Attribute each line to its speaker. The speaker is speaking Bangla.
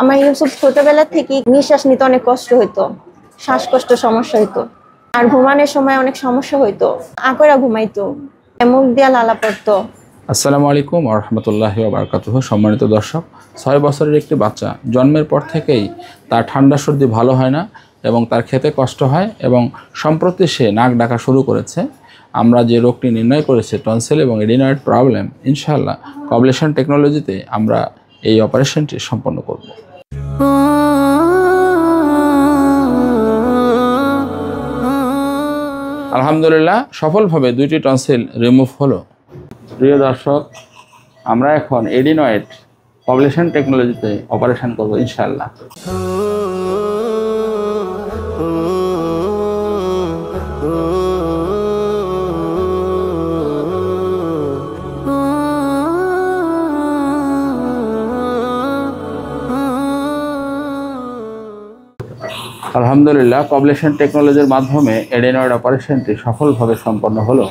Speaker 1: আমার ইউসুফ ছোটবেলা থেকে নিঃশ্বাস নিতে অনেক কষ্ট হইতো, শ্বাসকষ্ট সমস্যা হইতো, আর ঘুমানোর সময় অনেক সমস্যা হইতো, আকরা ঘুমাইতো, মুখ দিয়া লালা পড়তো।
Speaker 2: আসসালামু আলাইকুম ওয়া রাহমাতুল্লাহি ওয়া বারাকাতুহু। সম্মানিত দর্শক, 6 বছরের একটি বাচ্চা জন্মের পর থেকেই তার ঠান্ডা সর্দি ভালো হয় না এবং তার খেতে কষ্ট হয় এবং সম্প্রতি সে নাক ডাকা শুরু করেছে। আমরা যে রোগটি নির্ণয় করেছি টনসিল এবং এডিনয়েড প্রবলেম, ইনশাআল্লাহ কবলেশন টেকনোলজিতে আমরা এই অপারেশনটি সম্পন্ন করব। আলহামদুলিল্লাহ সফলভাবে 2টি টনসিল রিমুভ হলো। প্রিয় দর্শক, আমরা এখন এডিনয়েড কবলেশন টেকনোলজিতে অপারেশন করব ইনশাআল্লাহ। আলহামদুলিল্লাহ কবলেশন টেকনোলজির মাধ্যমে এডিনয়েড অপারেশনটি সফলভাবে সম্পন্ন হলো।